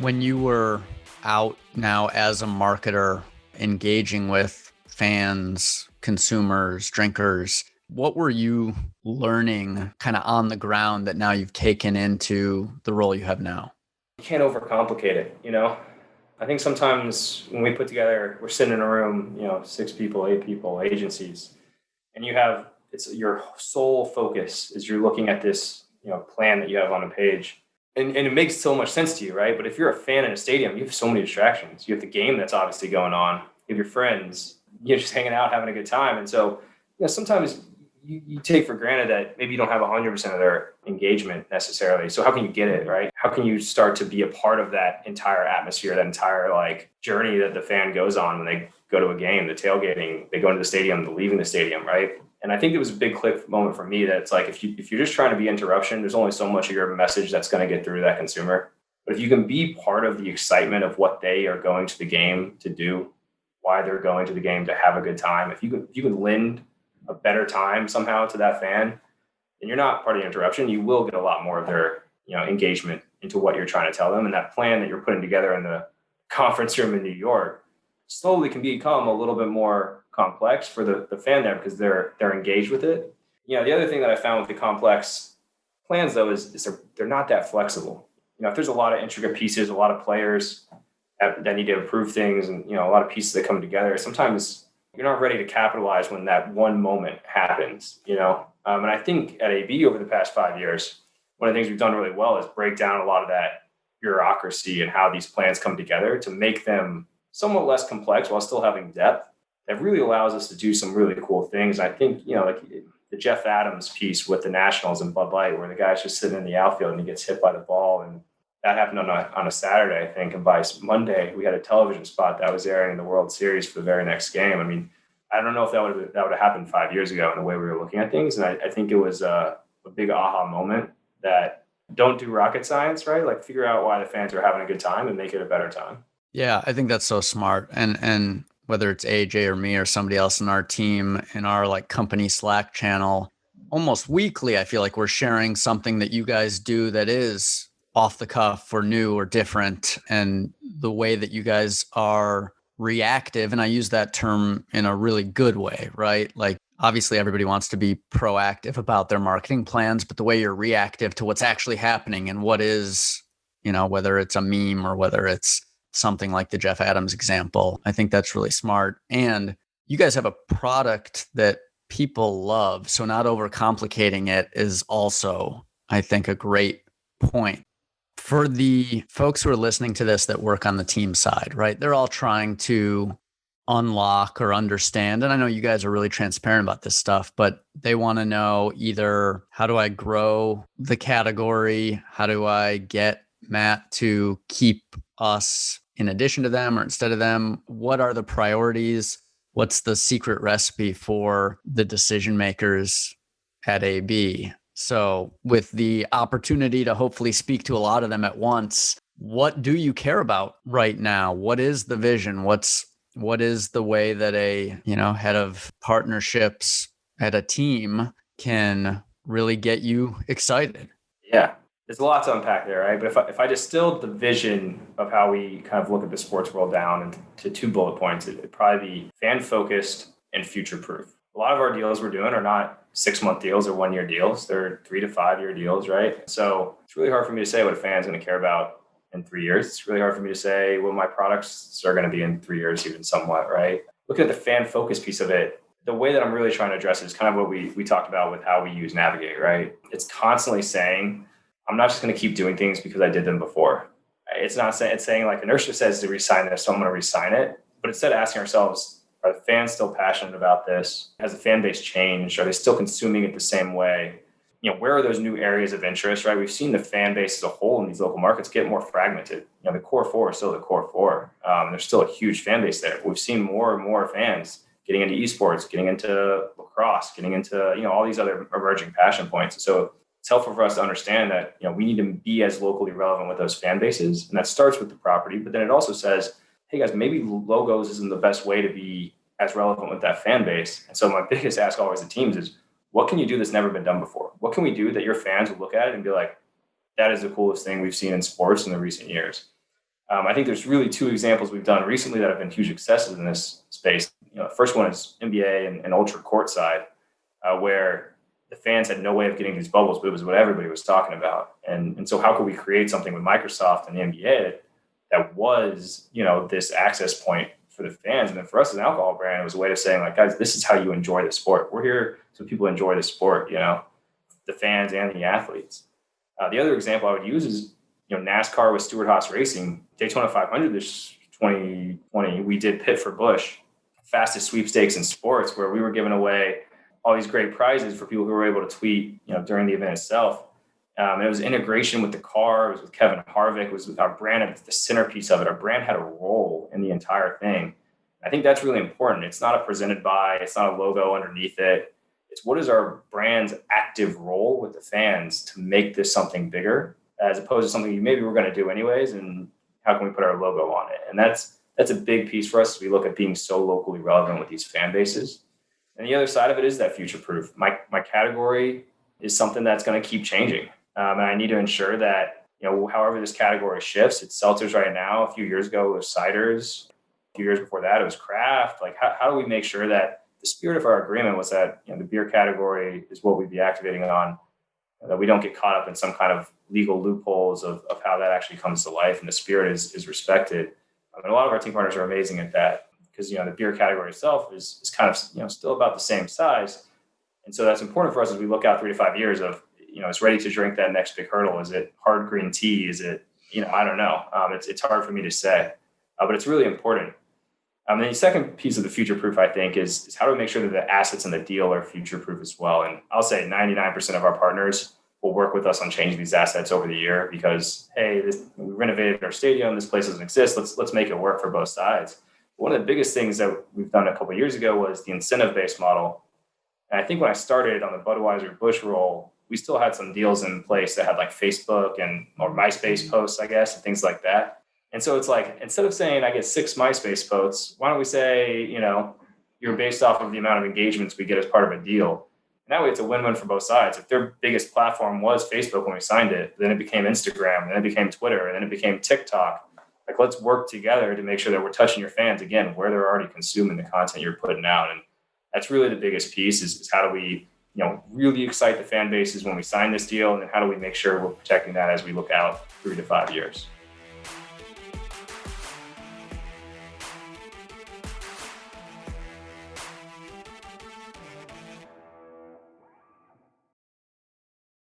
When you were out now as a marketer, engaging with fans, consumers, drinkers, what were you learning kind of on the ground that now you've taken into the role you have now? You can't overcomplicate it. I think sometimes when we put together, we're sitting in a room, 6 people, 8 people, agencies, and it's your sole focus is you're looking at this, plan that you have on a page. And it makes so much sense to you, right? But if you're a fan in a stadium, you have so many distractions. You have the game that's obviously going on. You have your friends, you're just hanging out, having a good time. And so, sometimes you take for granted that maybe you don't have 100% of their engagement necessarily. So how can you get it, right? How can you start to be a part of that entire atmosphere, that entire journey that the fan goes on when they go to a game, the tailgating, they go into the stadium, the leaving the stadium, right? And I think it was a big click moment for me that it's like, if you're just trying to be interruption, there's only so much of your message that's going to get through to that consumer. But if you can be part of the excitement of what they are going to the game to do, why they're going to the game to have a good time, if you can lend a better time somehow to that fan, and you're not part of the interruption, you will get a lot more of their, engagement into what you're trying to tell them. And that plan that you're putting together in the conference room in New York slowly can become a little bit more complex for the fan there because they're engaged with it. The other thing that I found with the complex plans though is they're not that flexible. If there's a lot of intricate pieces, a lot of players that need to improve things, and a lot of pieces that come together, sometimes you're not ready to capitalize when that one moment happens. And I think at AB over the past 5 years, one of the things we've done really well is break down a lot of that bureaucracy and how these plans come together to make them somewhat less complex while still having depth. That really allows us to do some really cool things. I think, like the Jeff Adams piece with the Nationals and Bud Light, where the guy's just sitting in the outfield and he gets hit by the ball. And that happened on a Saturday, I think. And by Monday, we had a television spot that was airing in the World Series for the very next game. I mean, I don't know if that would have happened 5 years ago in the way we were looking at things. And I think it was a big aha moment that don't do rocket science, right? Like figure out why the fans are having a good time and make it a better time. Yeah, I think that's so smart. And whether it's AJ or me or somebody else in our team, in our company Slack channel, almost weekly, I feel like we're sharing something that you guys do that is off the cuff or new or different. And the way that you guys are reactive, and I use that term in a really good way, right? Like obviously everybody wants to be proactive about their marketing plans, but the way you're reactive to what's actually happening and what is, whether it's a meme or whether it's something like the Jeff Adams example, I think that's really smart. And you guys have a product that people love. So not overcomplicating it is also, I think, a great point. For the folks who are listening to this that work on the team side, right? They're all trying to unlock or understand. And I know you guys are really transparent about this stuff, but they want to know either how do I grow the category? How do I get Matt to keep us in addition to them or instead of them? What are the priorities? What's the secret recipe for the decision makers at AB? So with the opportunity to hopefully speak to a lot of them at once, what do you care about right now? What is the vision? What is the way that a, head of partnerships at a team can really get you excited? Yeah, there's a lot to unpack there, right? But if I distilled the vision of how we kind of look at the sports world down into 2 bullet points, it'd probably be fan focused and future proof. A lot of our deals we're doing are not 6-month deals or 1-year deals. They're 3 to 5 year deals, right? So it's really hard for me to say what a fan's going to care about in 3 years. It's really hard for me to say what my products are going to be in 3 years, even somewhat, right? Looking at the fan focus piece of it, the way that I'm really trying to address it is kind of what we talked about with how we use Navigate, right? It's constantly saying, I'm not just going to keep doing things because I did them before. It's not saying, it's saying like inertia says to resign this, so I'm going to resign it. But instead of asking ourselves, are the fans still passionate about this? Has the fan base changed? Are they still consuming it the same way? Where are those new areas of interest, right? We've seen the fan base as a whole in these local markets get more fragmented. The core four is still the core four. There's still a huge fan base there. We've seen more and more fans getting into esports, getting into lacrosse, getting into, all these other emerging passion points. So it's helpful for us to understand that, we need to be as locally relevant with those fan bases. And that starts with the property, but then it also says, hey guys, maybe logos isn't the best way to be as relevant with that fan base. And so my biggest ask always to teams is, what can you do that's never been done before? What can we do that your fans will look at it and be like, that is the coolest thing we've seen in sports in the recent years? I think there's really two examples we've done recently that have been huge successes in this space. The first one is NBA and Ultra Courtside, where the fans had no way of getting these bubbles, but it was what everybody was talking about. And so how could we create something with Microsoft and the NBA that was, this access point for the fans? And then for us as an alcohol brand, it was a way of saying, like, guys, this is how you enjoy the sport. We're here so people enjoy the sport, the fans and the athletes. The other example I would use is, NASCAR with Stewart Haas Racing, Daytona 500 this 2020, we did Pit for Bush, fastest sweepstakes in sports, where we were giving away all these great prizes for people who were able to tweet, during the event itself. And it was integration with the car. It was with Kevin Harvick. It was with our brand at the centerpiece of it. Our brand had a role in the entire thing. I think that's really important. It's not a presented by, it's not a logo underneath it. It's what is our brand's active role with the fans to make this something bigger, as opposed to something maybe we're going to do anyways, and how can we put our logo on it? And that's a big piece for us as we look at being so locally relevant with these fan bases. And the other side of it is that future proof. My category is something that's going to keep changing. And I need to ensure that, however this category shifts, it's seltzers right now. A few years ago, it was ciders. A few years before that, it was craft. Like, how do we make sure that the spirit of our agreement was that, the beer category is what we'd be activating on, that we don't get caught up in some kind of legal loopholes of how that actually comes to life and the spirit is respected. And a lot of our team partners are amazing at that, because, the beer category itself is kind of, still about the same size. And so that's important for us as we look out 3 to 5 years of, it's ready to drink that next big hurdle. Is it hard green tea? Is it, I don't know. It's hard for me to say, but it's really important. And the second piece of the future proof, I think, is how do we make sure that the assets in the deal are future proof as well? And I'll say 99% of our partners will work with us on changing these assets over the year because, hey, we renovated our stadium. This place doesn't exist. Let's make it work for both sides. One of the biggest things that we've done a couple of years ago was the incentive-based model. And I think when I started on the Budweiser-Busch roll, we still had some deals in place that had like Facebook or MySpace posts, I guess, and things like that. And so it's like, instead of saying I get 6 MySpace posts, why don't we say, you're based off of the amount of engagements we get as part of a deal. And that way it's a win-win for both sides. If their biggest platform was Facebook when we signed it, then it became Instagram, and then it became Twitter, and then it became TikTok. Like, let's work together to make sure that we're touching your fans, again, where they're already consuming the content you're putting out. And that's really the biggest piece is how do we, really excite the fan bases when we sign this deal, and then how do we make sure we're protecting that as we look out 3 to 5 years.